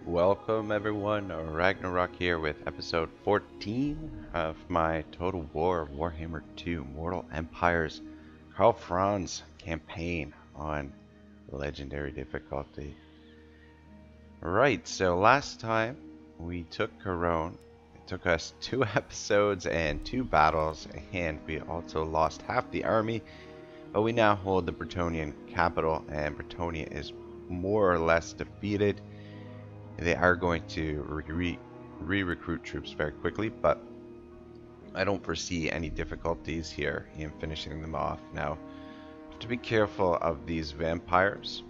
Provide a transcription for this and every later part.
Welcome everyone, Ragnarok here with episode 14 of my Total War Warhammer 2 Mortal Empires Karl Franz campaign on legendary difficulty. Right, so last time we took Cologne. It took us 2 episodes and 2 battles, and we also lost half the army, but we now hold the Bretonnian capital, and Bretonnia is more or less defeated. They are going to re-recruit troops very quickly, but I don't foresee any difficulties here in finishing them off. Now, to be careful of these vampires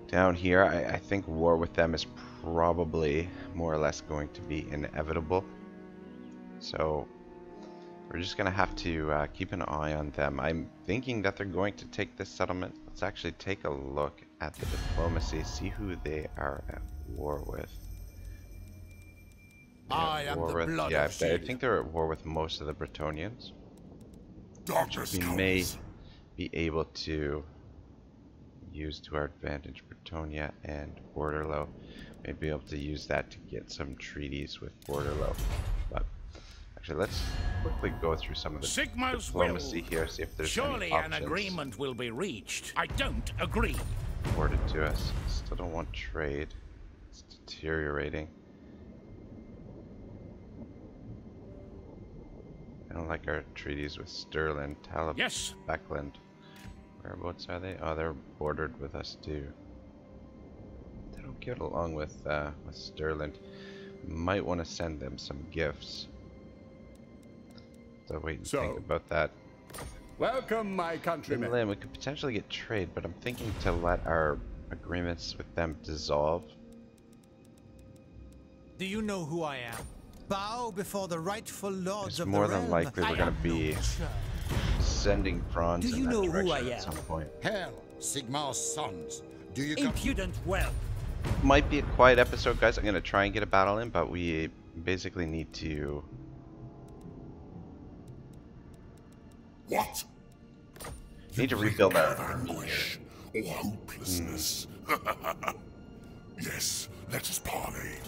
down here, I think war with them is probably more or less going to be inevitable. So we're just going to have to keep an eye on them. I'm thinking that they're going to take this settlement. Let's actually take a look at the diplomacy, see who they are at war with. I am the blood I of Shield. think they're at war with most of the Bretonnians. Darkness We comes. may be able to use to our advantage Bretonnia and Borderlo. May be able to use that to get some treaties with Borderlo. But actually, let's quickly go through some of the Sigma's diplomacy will. here, see if there's Surely any an options agreement will be reached. I don't agree. afforded to us. Still don't want trade. It's deteriorating. I don't like our treaties with Stirland, Talib, Yes. Beckland. Whereabouts are they? Oh, they're bordered with us too. They don't get along with Stirland. Might want to send them some gifts. So wait and think about that. Welcome, my countrymen. Finland, we could potentially get trade, but I'm thinking to let our agreements with them dissolve. Do you know who I am? Bow before the rightful lords It's of more the than realm. likely we're going to be sending Franz Do in you that know who direction I at some am? point. Hail, Sigmar's sons. Do you come? Impudent whelp. Might be a quiet episode, guys. I'm going to try and get a battle in, but we basically need to... What? Need to rebuild Of our... anguish or hopelessness. Yes, let us parley.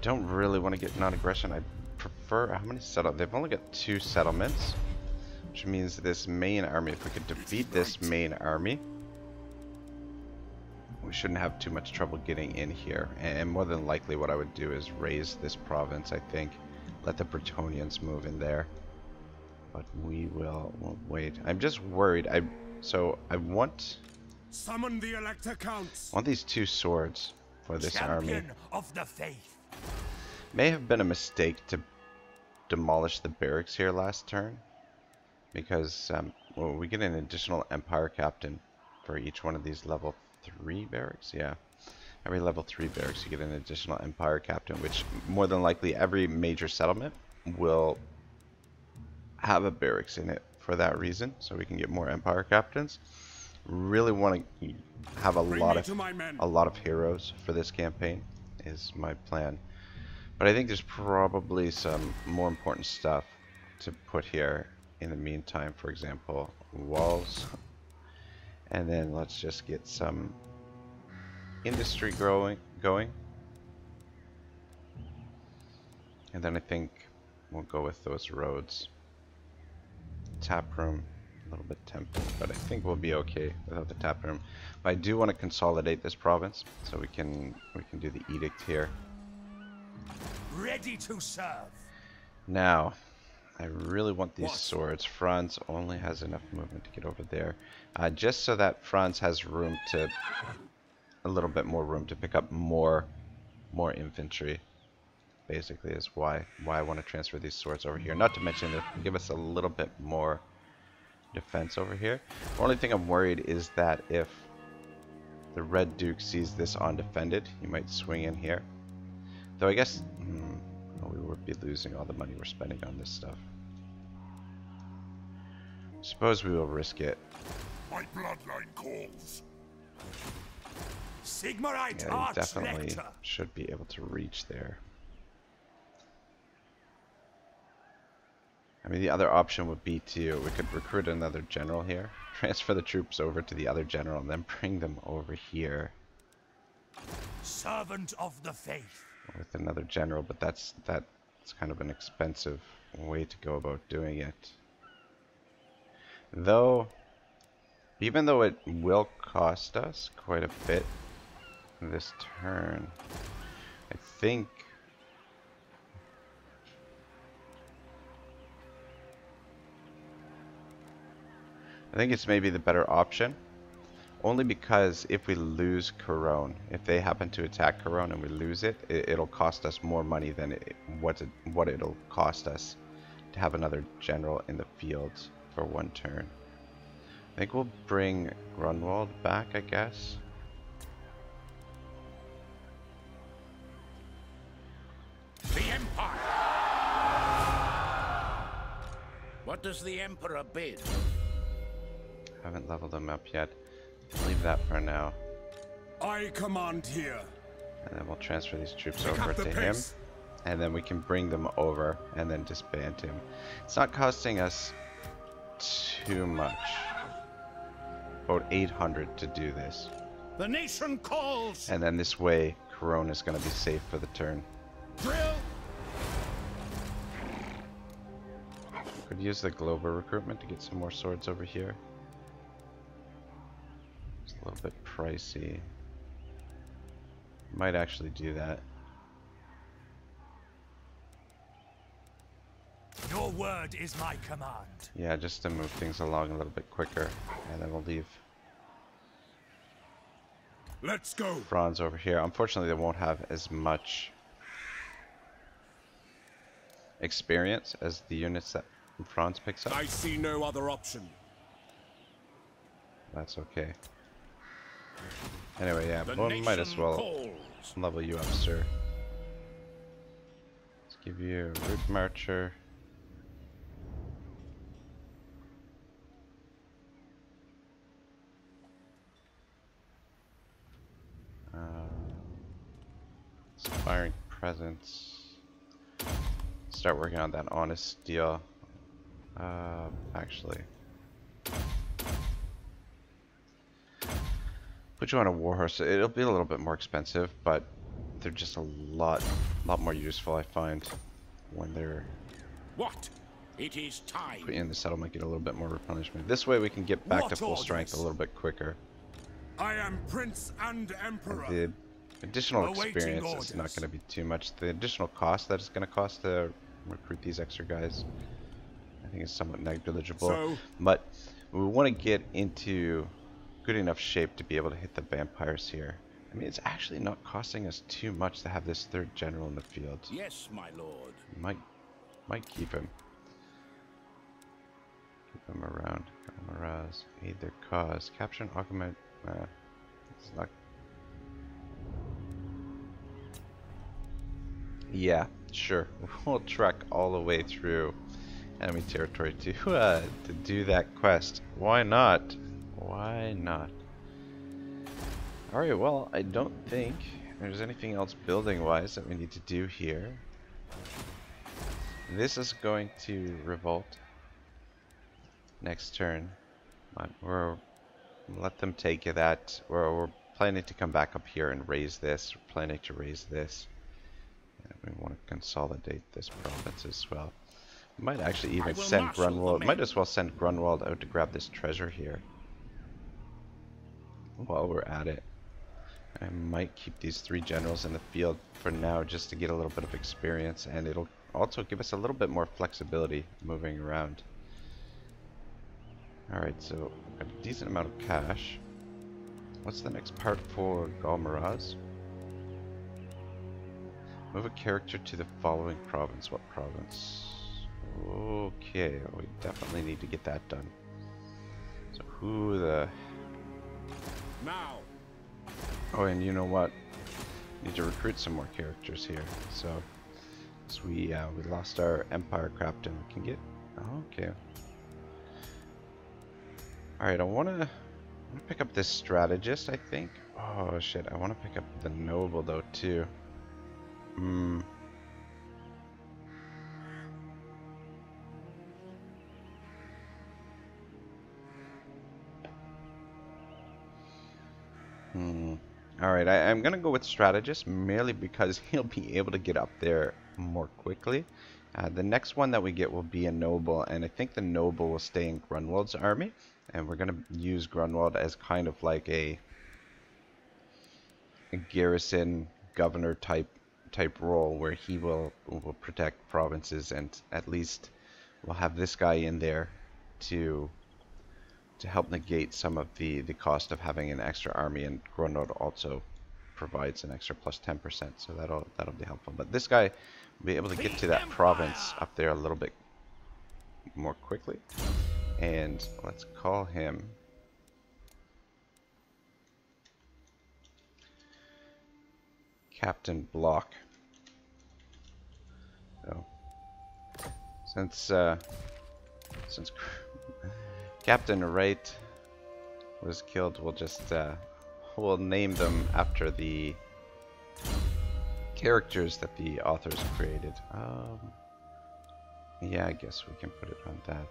Don't really want to get non-aggression. I prefer... How many settlements? They've only got 2 settlements, which means this main army, if we could defeat this main army, we shouldn't have too much trouble getting in here. And more than likely what I would do is raise this province, I think. Let the Bretonnians move in there. But we will wait. I'm just worried. I want Summon the Elector Counts. these 2 swords for this army. Champion of the faith. May have been a mistake to demolish the barracks here last turn, because well, we get an additional Empire Captain for each one of these level 3 barracks. Yeah, every level 3 barracks you get an additional Empire Captain, which more than likely every major settlement will have a barracks in it for that reason, so we can get more Empire Captains. Really want to have a lot of heroes for this campaign is my plan. But I think there's probably some more important stuff to put here in the meantime. For example, walls. And then let's just get some industry going. And then I think we'll go with those roads. Tap room, a little bit tempting, but I think we'll be okay without the tap room. But I do want to consolidate this province so we can do the edict here. Ready to serve. Now, I really want these swords. Franz only has enough movement to get over there, just so that Franz has room to, a little bit more room to pick up more infantry. Basically, is why I want to transfer these swords over here. Not to mention that give us a little bit more defense over here. The only thing I'm worried is that if the Red Duke sees this undefended, he might swing in here. Though I guess we would be losing all the money we're spending on this stuff. Suppose we will risk it. My bloodline calls. Sigmarite Yeah, he Arch definitely Lector. should be able to reach there. I mean, the other option would be we could recruit another general here, transfer the troops over to the other general, and then bring them over here. Servant of the faith. with another general, but that's kind of an expensive way to go about doing it. Though, even though it will cost us quite a bit this turn, I think it's maybe the better option. Only because if we lose Corone, if they happen to attack Corone and we lose it, it'll cost us more money than what it'll cost us to have another general in the field for one turn. I think we'll bring Grunwald back, I guess. The Empire. What does the Emperor bid? Haven't leveled him up yet. Leave that for now. I command here. And then we'll transfer these troops Pick over up the to him. pace. And then we can bring them over and then disband him. It's not costing us too much. About 800 to do this. The nation calls. And then this way, Corona is going to be safe for the turn. Drill. Could use the Glover recruitment to get some more swords over here. It's a little bit pricey. Might actually do that. Your word is my command. Yeah, just to move things along a little bit quicker. And then we'll leave Let's go. Franz over here. Unfortunately, they won't have as much experience as the units that Franz picks up. I see no other option. That's okay. Anyway, yeah, The we might as nation well calls. level you up, sir. Let's give you a route marcher. Inspiring presence. Start working on that honest deal. Actually, put you on a warhorse. It'll be a little bit more expensive, but they're just a lot more useful, I find, when they're What? It is time. in the settlement. Get a little bit more replenishment. This way, we can get back What to full orders? strength a little bit quicker. I am Prince and Emperor. The additional Awaiting experience is not orders. going to be too much. The additional cost that it's going to cost to recruit these extra guys, I think is somewhat negligible. So- But we want to get into good enough shape to be able to hit the vampires here. I mean, it's actually not costing us too much to have this third general in the field. Yes, my lord. Might keep him. Keep him around. Cameras. Aid their cause. Capture and augment. It's not. Yeah, sure. We'll trek all the way through enemy territory to do that quest. Why not? Why not? Alright, well, I don't think there's anything else building-wise that we need to do here. This is going to revolt next turn. We're let them take that. We're planning to come back up here and raise this. We're planning to raise this. And we want to consolidate this province as well. We might actually even will send marshal the Grunwald. men. Might as well send Grunwald out to grab this treasure here. While we're at it. I might keep these 3 generals in the field for now just to get a little bit of experience, and it'll also give us a little bit more flexibility moving around. Alright, so got a decent amount of cash. What's the next part for Galmaraz? Move a character to the following province. What province? Okay, we definitely need to get that done. So who the... Now. Oh, and you know what? Need to recruit some more characters here. So we lost our Empire Captain. We can get... Okay. Alright, I wanna pick up this strategist, I think. Oh shit, I wanna pick up the noble though too. Alright, I'm gonna go with strategist merely because he'll be able to get up there more quickly. The next one that we get will be a noble, and I think the noble will stay in Grunwald's army, and we're gonna use Grunwald as kind of like a garrison governor type role, where he will protect provinces, and at least we'll have this guy in there to help negate some of the cost of having an extra army, and Grunwald also provides an extra plus 10%, so that'll be helpful. But this guy will be able to get to that province up there a little bit more quickly, and let's call him Captain Block. So since Captain Wraight was killed, we'll just we'll name them after the characters that the authors created. Yeah, I guess we can put it on that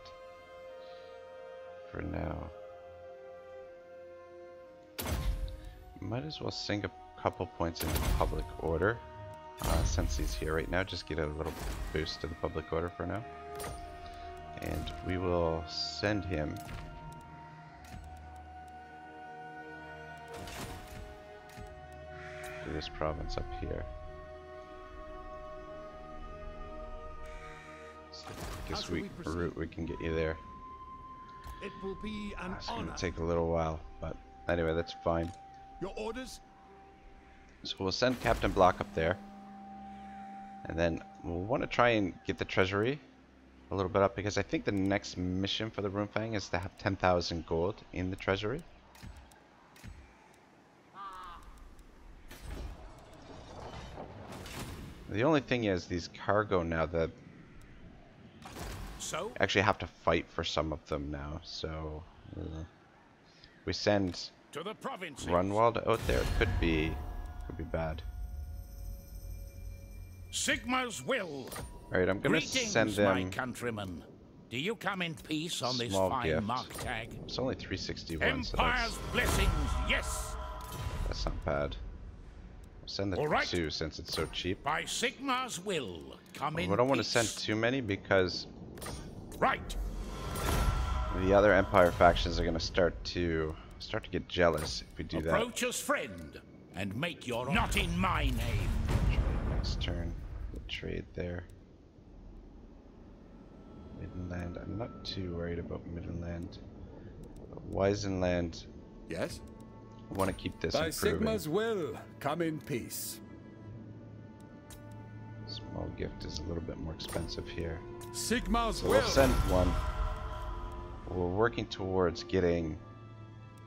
for now. Might as well sink a couple points into public order since he's here right now. Just get a little boost to the public order for now. And we will send him to this province up here. It's the quickest route we can get you there. It will be an It's honor. going to take a little while, but anyway, that's fine. Your orders? So we'll send Captain Block up there, and then we'll want to try and get the treasury a little bit up, because I think the next mission for the Runefang is to have 10,000 gold in the treasury. The only thing is these cargo now that So? actually have to fight for some of them now, so we send To the provinces. Grunwald out there. It could be bad. Sigma's will. Alright, I'm gonna Greetings, send my them countrymen. Do you come in peace on this small fine gift. mark tag? It's only 361, so Empire's blessings, yes. that's not bad. I'll send the All right. 2 since it's so cheap. By Sigma's will, come in We don't want to peace. send too many, because Right. the other Empire factions are gonna start to get jealous if we do that. Approach as friend and make your not in my name. Next turn, we'll trade there. Midland, I'm not too worried about Midland. But Weisenland, Yes? I want to keep this By improving. Sigma's will, come in peace. Small gift is a little bit more expensive here. Sigma's So we'll send one. We're working towards getting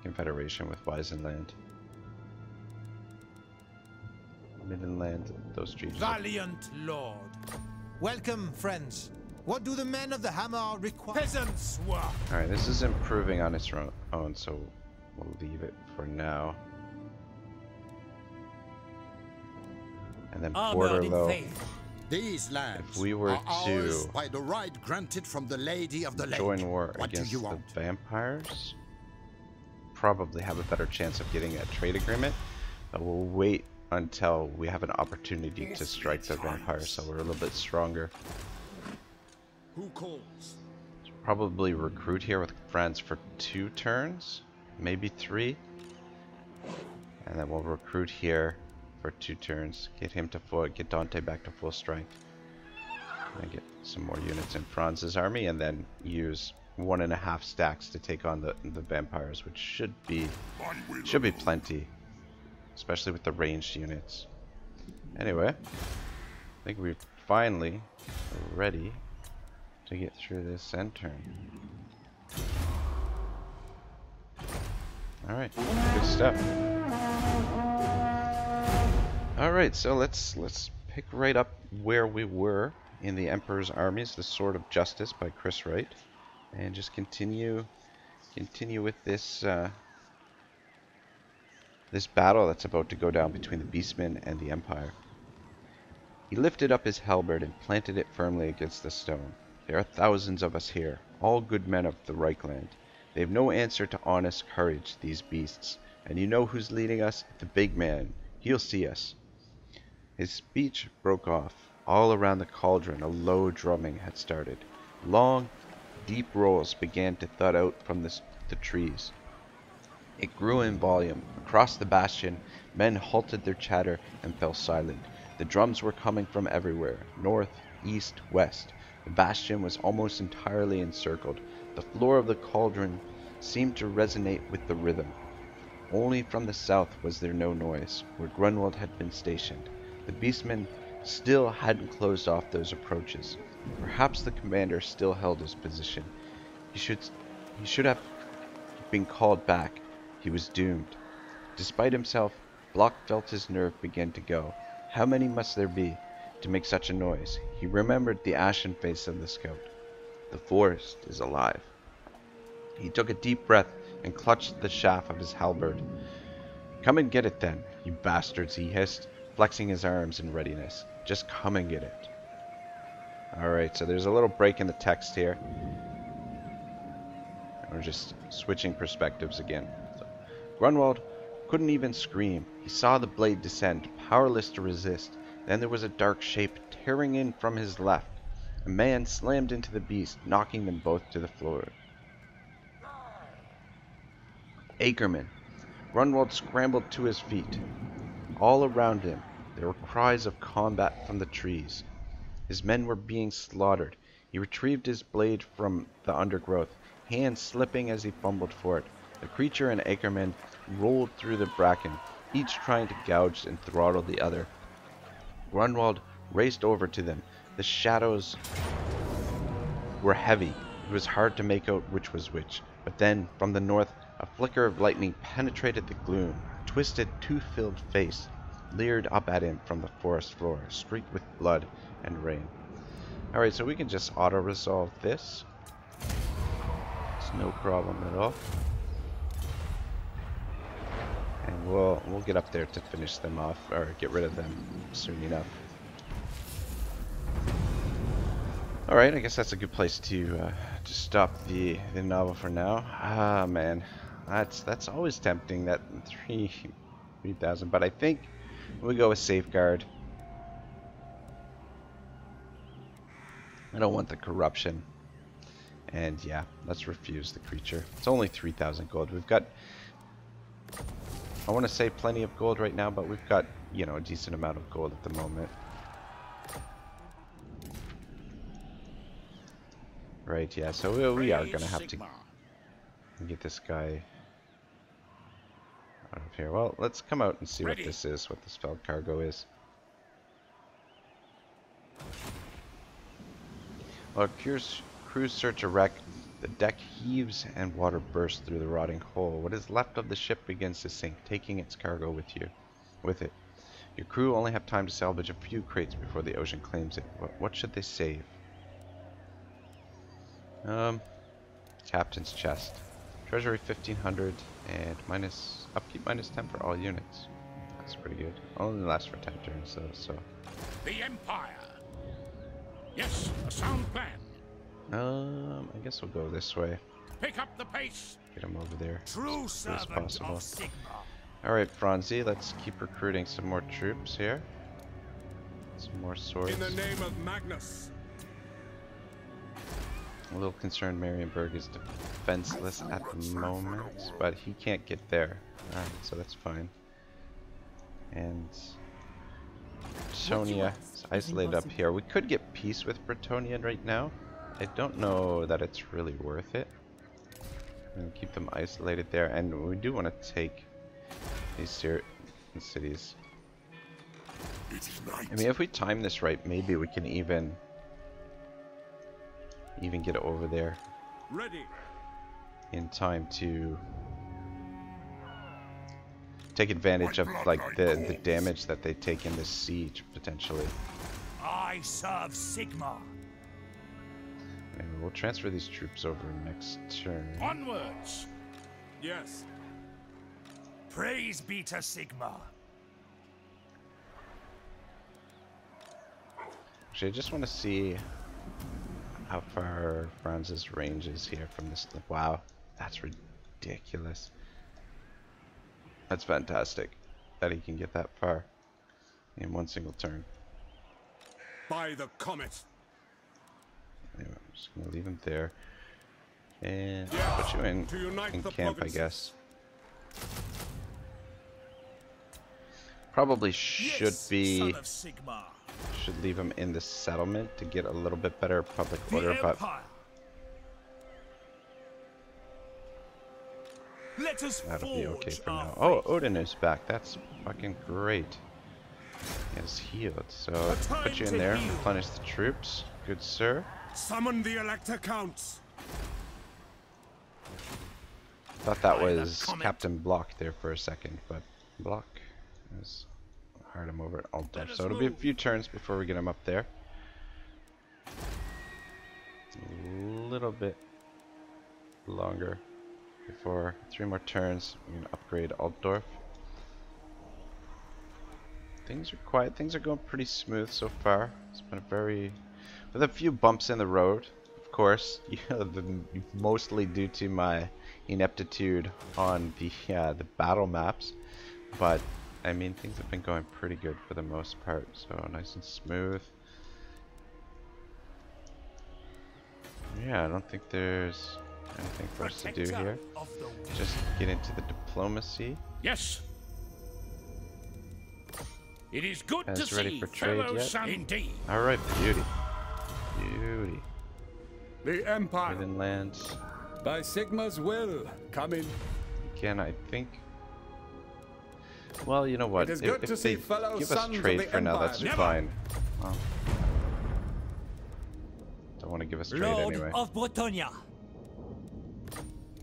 Confederation with Weisenland. Midland, those treaties. Valiant lord. Welcome, friends. What do the men of the Hammer require? Peasants work. Alright, this is improving on its own, so we'll leave it for now. And then Armored in Borderlow. faith. These lands If we were are ours to by the right granted from the Lady of the Lake. join war What do against you the want? vampires, probably have a better chance of getting a trade agreement, but we'll wait until we have an opportunity to strike the vampires, so we're a little bit stronger. Who calls? Probably recruit here with Franz for 2 turns, maybe 3, and then we'll recruit here for 2 turns, get him to get Dante back to full strength, and get some more units in Franz's army, and then use 1.5 stacks to take on the vampires, which should be plenty, especially with the ranged units. Anyway, I think we're finally ready to get through this end turn. Alright, good stuff. Alright, so let's pick right up where we were in the Emperor's Armies, The Sword of Justice by Chris Wright, and just continue with this this battle that's about to go down between the Beastmen and the Empire. He lifted up his halberd and planted it firmly against the stone. There are thousands of us here, all good men of the Reichland. They have no answer to honest courage, these beasts, And you know who's leading us? The big man. He'll see us. His speech broke off. All around the cauldron, a low drumming had started. Long, deep rolls began to thud out from the trees. It grew in volume. Across the bastion, men halted their chatter and fell silent. The drums were coming from everywhere, north, east, west. The bastion was almost entirely encircled. The floor of the cauldron seemed to resonate with the rhythm. Only from the south was there no noise, where Grunwald had been stationed. The beastmen still hadn't closed off those approaches. Perhaps the commander still held his position. He should have been called back. He was doomed. Despite himself, Block felt his nerve begin to go. How many must there be to make such a noise? He remembered the ashen face of the scout. The forest is alive. He took a deep breath and clutched the shaft of his halberd. Come and get it then, you bastards, he hissed, flexing his arms in readiness. Just come and get it. Alright, so there's a little break in the text here. We're just switching perspectives again. So, Grunwald couldn't even scream. He saw the blade descend, powerless to resist. Then there was a dark shape tearing in from his left. A man slammed into the beast, knocking them both to the floor. Ackerman. Grunwald scrambled to his feet. All around him, there were cries of combat from the trees. His men were being slaughtered. He retrieved his blade from the undergrowth, hands slipping as he fumbled for it. The creature and Ackerman rolled through the bracken, each trying to gouge and throttle the other. Grunwald raced over to them. The shadows were heavy. It was hard to make out which was which. But then, from the north, a flicker of lightning penetrated the gloom. A twisted, tooth-filled face leered up at him from the forest floor, streaked with blood and rain. Alright, so we can just auto-resolve this. It's no problem at all. And we'll get up there to finish them off, or get rid of them soon enough. Alright, I guess that's a good place to stop the novel for now. Ah, man. That's always tempting, that 3,000, but I think we go with Safeguard. I don't want the corruption. And yeah, let's refuse the creature. It's only 3,000 gold. We've got, I want to say plenty of gold right now, but we've got, you know, a decent amount of gold at the moment. Right, yeah, so we are going to have to get this guy out of here. Well, let's come out and see what this is, what the spelled cargo is. While crews search a wreck, the deck heaves and water bursts through the rotting hole. What is left of the ship begins to sink, taking its cargo with it. Your crew only have time to salvage a few crates before the ocean claims it. What should they save? Captain's chest. Treasury 1500 and upkeep -10 for all units. That's pretty good. Only lasts for 10 turns though, so. The Empire. Yes, a sound plan. I guess we'll go this way. Pick up the pace. Get him over there True as soon as servant possible. of Sigma. Alright, Franzi, let's keep recruiting some more troops here. Some more swords. In the name of Magnus. A little concerned Marienburg is defenseless at the moment, but he can't get there. Alright, so that's fine. And Bretonia is isolated up here. We could get peace with Bretonia right now. I don't know that it's really worth it. And keep them isolated there, and we do want to take these cities. I mean, if we time this right, maybe we can even get over there in time to take advantage of like the damage that they take in this siege potentially. I serve Sigma. And we'll transfer these troops over next turn. Onwards. Yes. Praise be to Sigma. Actually, I just want to see how far Franz's range is here from this. Wow, that's ridiculous. That's fantastic that he can get that far in one single turn. By the comet. Anyway, I'm just gonna leave him there and Yes, put you in to unite the camp, I provinces. guess. Probably should Son of Sigmar. should leave him in the settlement to get a little bit better public The order, but Empire. Let us that'll be okay forge for our now. Oh, fate. Odin is back. That's fucking great. He has healed, so time put you in to there. heal. Replenish the troops. Good sir. Summon the Elector Counts. Thought that By the was comet. Captain Block there for a second, but Block is hard him over at Alt Let F. us So it'll be a move. few turns before we get him up there. A little bit longer before 3 more turns. We're gonna upgrade Altdorf. Things are quiet. Things are going pretty smooth so far. It's been a very, with a few bumps in the road, of course. Mostly due to my ineptitude on the battle maps, but I mean things have been going pretty good for the most part. So nice and smooth. Yeah, I don't think there's anything for us to do Protector here. of the world. Just get into the diplomacy. Yes. It is good to Guys ready see for trade fellow yet? son. Indeed. All right, beauty, beauty. The Empire. Within lands. By Sigmar's will. Come in. Again, I think. Well, you know what? It is good to they see fellow give us sons of trade the for now, Empire. that's Never. fine. Well, don't want to give us trade Lord anyway. of Bretonia.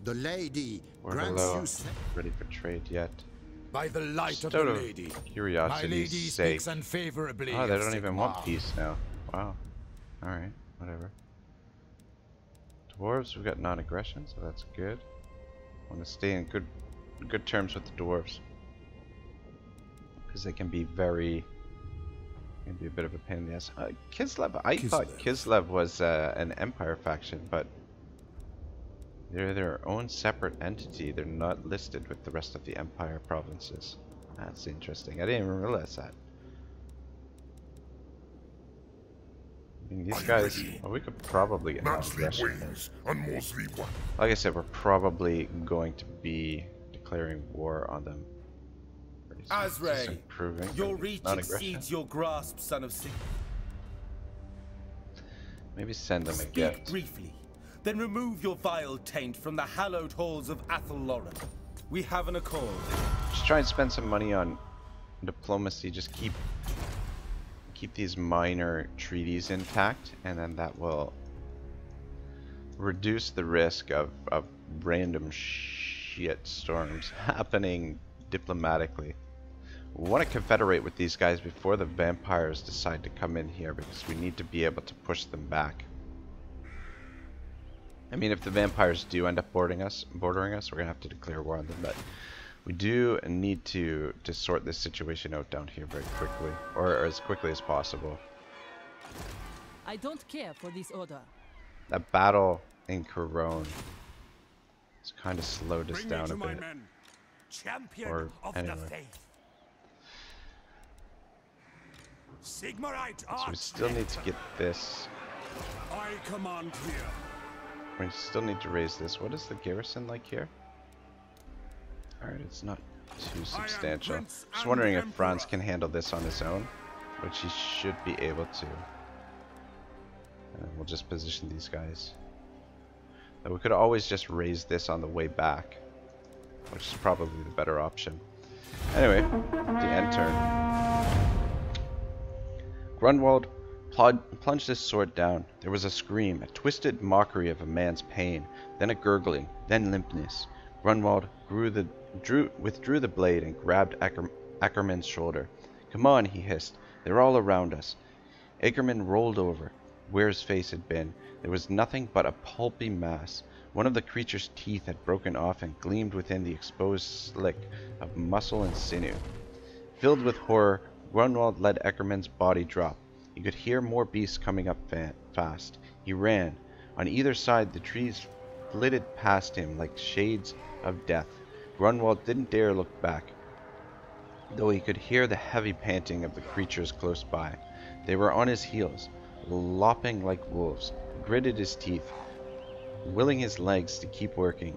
The lady We're grants below. you sa- Ready for trade yet? By the light Just of out the of lady. My curiosity's lady sake. speaks unfavorably. Oh, they of don't even Sigmar. want peace now. Wow. All right, whatever. Dwarves, we've got non-aggression, so that's good. Want to stay in good terms with the dwarves, because they can be a bit of a pain in the ass. Kislev, I thought Kislev was an Empire faction, but they're their own separate entity. They're not listed with the rest of the Empire provinces. That's interesting. I didn't even realize that. I mean, these Are you guys, ready? well, we could probably get Mansly non-aggression. wings and Mosley one. Like I said, we're probably going to be declaring war on them. Pretty soon. Just Azray, improving your reach non-aggression. exceeds your grasp, son of Sigmar. Maybe send them a Speak gift. briefly, then remove your vile taint from the hallowed halls of Athelloren. We have an accord. Just try and spend some money on diplomacy. Just keep these minor treaties intact, and then that will reduce the risk of random shit storms happening diplomatically. We want to confederate with these guys before the vampires decide to come in here, because we need to be able to push them back. I mean, if the vampires do end up bordering us, we're gonna have to declare war on them. But we do need to sort this situation out down here very quickly, or as quickly as possible. I don't care for this order. That battle in Corone has kind of slowed us Bring me down to a my bit. men. Champion Or of anyway. the faith. Sigmarite So art. we still need to get this. I command here. We still need to raise this. What is the garrison like here? Alright, it's not too substantial. Prince Just and wondering if Emperor. Franz can handle this on his own, which he should be able to. And we'll just position these guys. Now, we could always just raise this on the way back, which is probably the better option. Anyway, the end turn. Grunwald plunged his sword down. There was a scream, a twisted mockery of a man's pain, then a gurgling, then limpness. Grunwald withdrew the blade and grabbed Ackerman's shoulder. "Come on," he hissed. "They're all around us." Ackerman rolled over. Where his face had been, there was nothing but a pulpy mass. One of the creature's teeth had broken off and gleamed within the exposed slick of muscle and sinew. Filled with horror, Grunwald let Eckerman's body drop. He could hear more beasts coming up fast. He ran. On either side, the trees flitted past him like shades of death. Grunwald didn't dare look back. though he could hear the heavy panting of the creatures close by. They were on his heels, lopping like wolves. He gritted his teeth, willing his legs to keep working.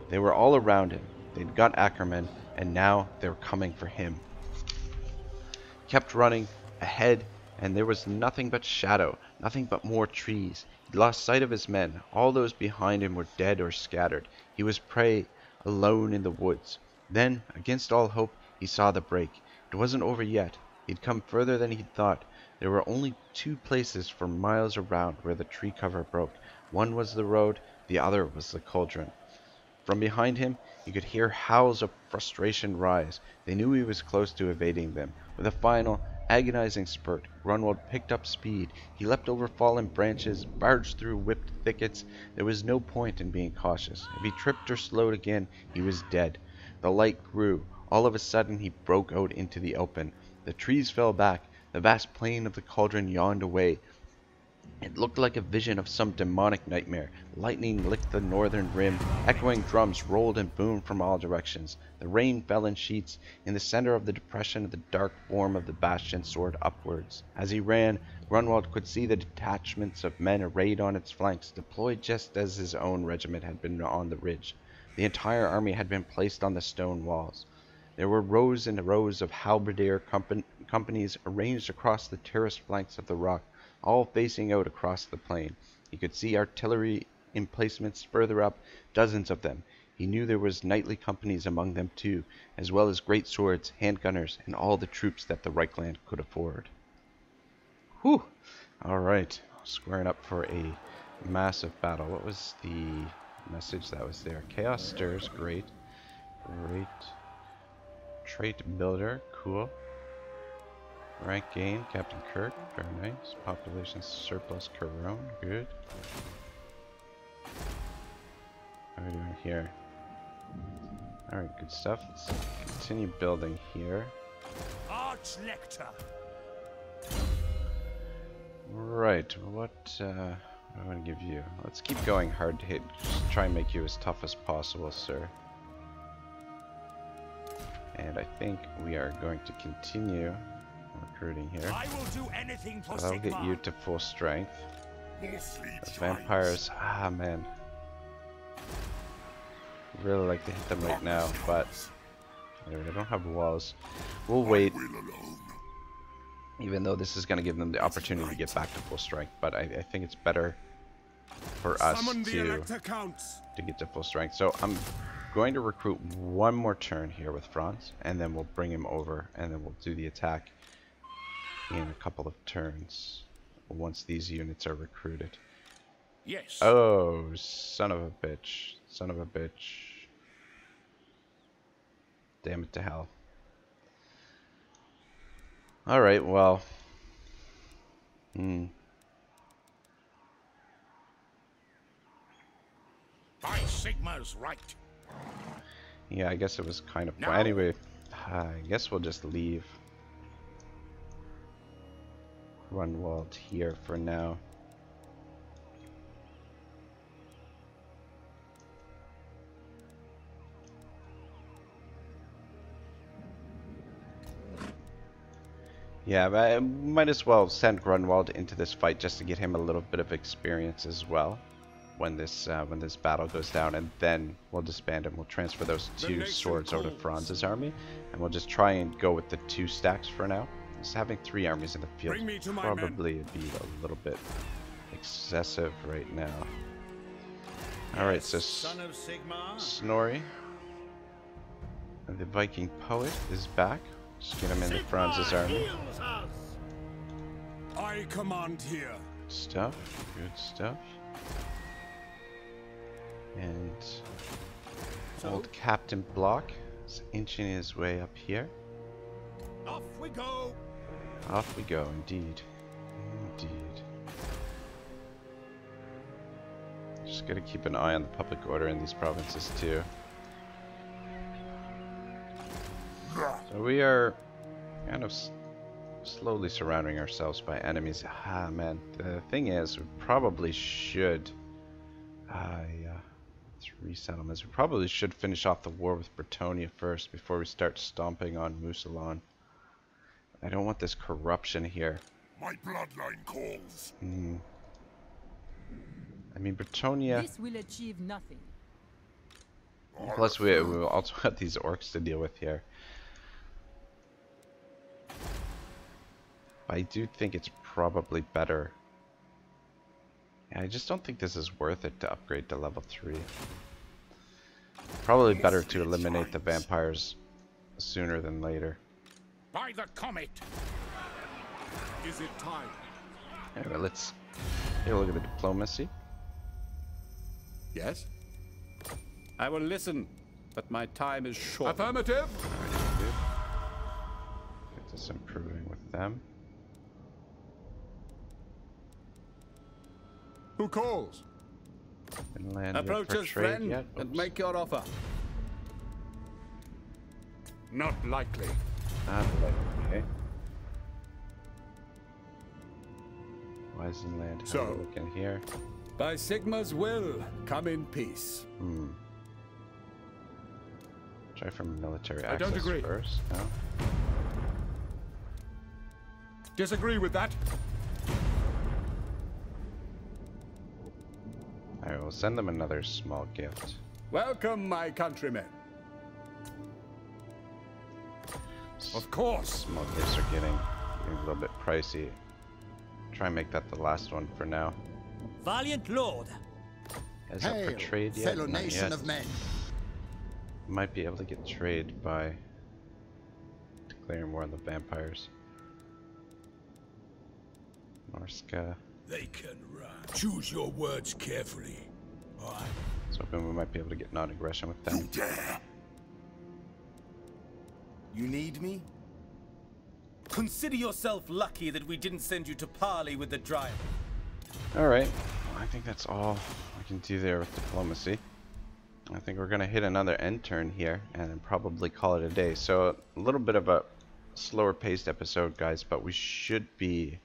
They were all around him. They'd got Ackerman, and now they were coming for him. He kept running ahead, and there was nothing but shadow, nothing but more trees. He lost sight of his men. All those behind him were dead or scattered. He was prey, alone in the woods. Then, against all hope, he saw the break. It wasn't over yet. He'd come further than he'd thought. There were only two places for miles around where the tree cover broke. One was the road, the other was the cauldron. From behind him, he could hear howls of frustration rise. They knew he was close to evading them. With a final, agonizing spurt, Grunwald picked up speed. He leapt over fallen branches, barged through whipped thickets. There was no point in being cautious. If he tripped or slowed again, he was dead. The light grew. All of a sudden, he broke out into the open. The trees fell back. The vast plain of the cauldron yawned away. It looked like a vision of some demonic nightmare. Lightning licked the northern rim. Echoing drums rolled and boomed from all directions. The rain fell in sheets. In the center of the depression, the dark form of the bastion soared upwards. As he ran, Grunwald could see the detachments of men arrayed on its flanks, deployed just as his own regiment had been on the ridge. The entire army had been placed on the stone walls. There were rows and rows of halberdier companies arranged across the terraced flanks of the rock, all facing out across the plain. He could see artillery emplacements further up, dozens of them. He knew there was knightly companies among them too, as well as great swords, handgunners, and all the troops that the Reichland could afford. Whew! Alright, squaring up for a massive battle. What was the message that was there? Chaos stirs, great. Great. Trait builder, cool. Rank gain, Captain Kirk, very nice. Population surplus, Corone, good. What are we doing here? Alright, good stuff. Let's continue building here. Arch-Lector. Right, what I want to give you? Let's keep going hard to hit. Just try and make you as tough as possible, sir. And I think we are going to continue recruiting here. I will do anything for So that'll get Sigmar. you to full strength. More sleep The shines. vampires, man. Really like to hit them right now, but anyway, I don't have walls. We'll wait, Will alone. even though this is going to give them the opportunity to get back to full strength. But I think it's better for us Summon the to Elector Counts. get to full strength. So I'm going to recruit one more turn here with Franz, and then we'll bring him over, and then we'll do the attack in a couple of turns once these units are recruited. Yes. Oh, son of a bitch. Son of a bitch. Damn it to hell. Alright, well. By Sigmar's right. Yeah, I guess it was kind of... No. Anyway, I guess we'll just leave Grunwald here for now. Yeah, but I might as well send Grunwald into this fight just to get him a little bit of experience as well when this battle goes down, and then we'll disband him. We'll transfer those two swords over to Franz's army, and we'll just try and go with the 2 stacks for now. Just having 3 armies in the field Bring me to my probably would be a little bit excessive right now. Alright, so Son of Sigmar. Snorri, the Viking poet, is back. Just get him into Franz's army. I command here. Stuff, good stuff. And old Captain Block is inching his way up here. Off we go. Off we go, indeed. Indeed. Just gotta keep an eye on the public order in these provinces too. So we are kind of slowly surrounding ourselves by enemies. Man, the thing is, we probably should 3 settlements. We probably should finish off the war with Bretonnia first before we start stomping on Musalon. I don't want this corruption here. My bloodline calls. I mean, Bretonnia... This will achieve nothing. Plus, we will also have these orcs to deal with here. But I do think it's probably better. Yeah, I just don't think this is worth it to upgrade to level 3. Probably better to eliminate the vampires sooner than later. By the comet! Is it time? Anyway, let's take a look at the diplomacy. Yes? I will listen, but my time is short. Affirmative. Get this improving with them. Who calls? Finland Approach for us, trade friend, yet? and Oops. make your offer. Not likely. Okay. Weisenland, how So- are we looking here? By Sigma's will, come in peace. Try for military I access don't agree. first. No. Disagree with that. I will send them another small gift. Welcome, my countrymen. Of course. Small gifts are getting a little bit pricey. Try and make that the last one for now. Valiant Lord. Is up for Hail, trade yet? fellow Not nation yet. of men. Might be able to get trade by declaring war on the vampires. Norska. They can run. Choose your words carefully. Alright. So hoping we might be able to get non-aggression with them. Dare. You need me? Consider yourself lucky that we didn't send you to parley with the Dryad. Alright, well, I think that's all I can do there with diplomacy. I think we're going to hit another end turn here and then probably call it a day. So a little bit of a slower paced episode, guys, but we should be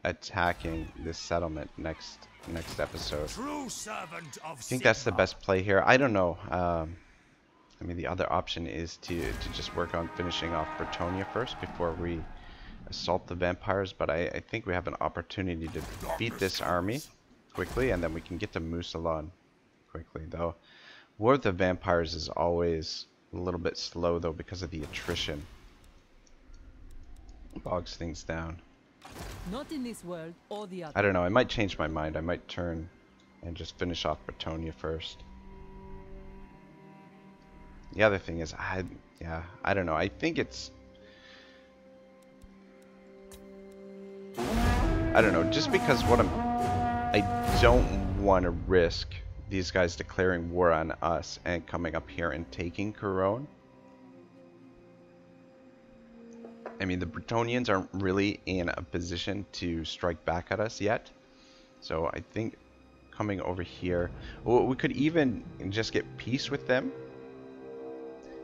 attacking this settlement next episode. True servant of I think that's the best play here. I don't know. I mean, the other option is to just work on finishing off Bretonnia first before we assault the vampires, but I think we have an opportunity to defeat this army quickly, and then we can get to Musalon quickly, though. War with the vampires is always a little bit slow, though, because of the attrition. Bogs things down. Not in this world or the other. I don't know, I might change my mind. I might turn and just finish off Bretonnia first. The other thing is, I don't know. I think it's... I don't know, just because I don't want to risk these guys declaring war on us and coming up here and taking Couronne. I mean, the Bretonnians aren't really in a position to strike back at us yet. So I think coming over here... Well, we could even just get peace with them.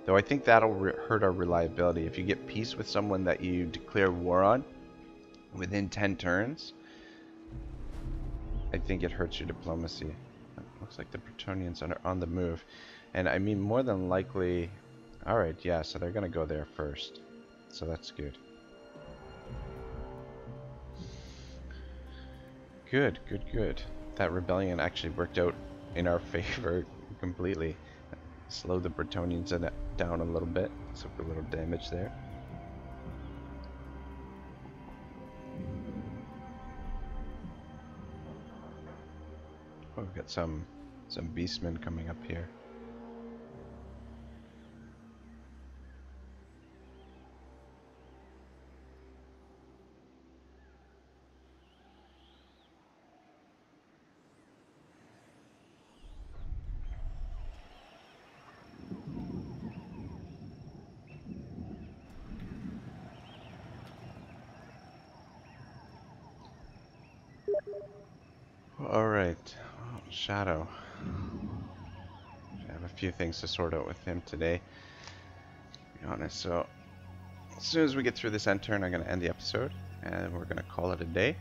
Though I think that'll hurt our reliability. If you get peace with someone that you declare war on within 10 turns, I think it hurts your diplomacy. Looks like the Bretonnians are on the move. And I mean, more than likely... Alright, yeah, so they're going to go there first. So that's good. Good, good, good. That rebellion actually worked out in our favor completely. Slow the Bretonnians down a little bit. Took a little damage there. Oh, we've got some beastmen coming up here. Alright, oh, Shadow. I have a few things to sort out with him today, to be honest. So, as soon as we get through this end turn, I'm going to end the episode, and we're going to call it a day.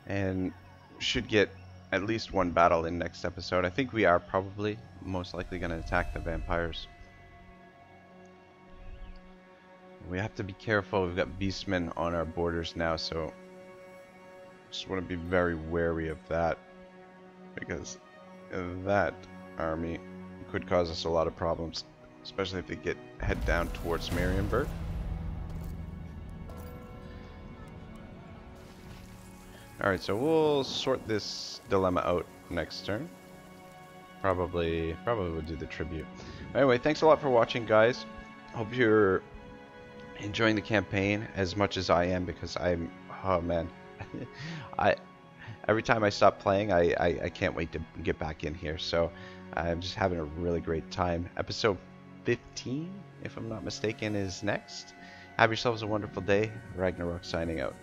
And should get at least one battle in next episode. I think we are probably most likely going to attack the vampires. We have to be careful. We've got beastmen on our borders now, so just want to be very wary of that, because that army could cause us a lot of problems, especially if they head down towards Marienburg. Alright, so we'll sort this dilemma out next turn. Probably we'll do the tribute. Anyway, thanks a lot for watching, guys. Hope you're enjoying the campaign as much as I am, because I'm, oh man, every time I stop playing, I can't wait to get back in here. So I'm just having a really great time. Episode 15, if I'm not mistaken, is next. Have yourselves a wonderful day. Ragnarok signing out.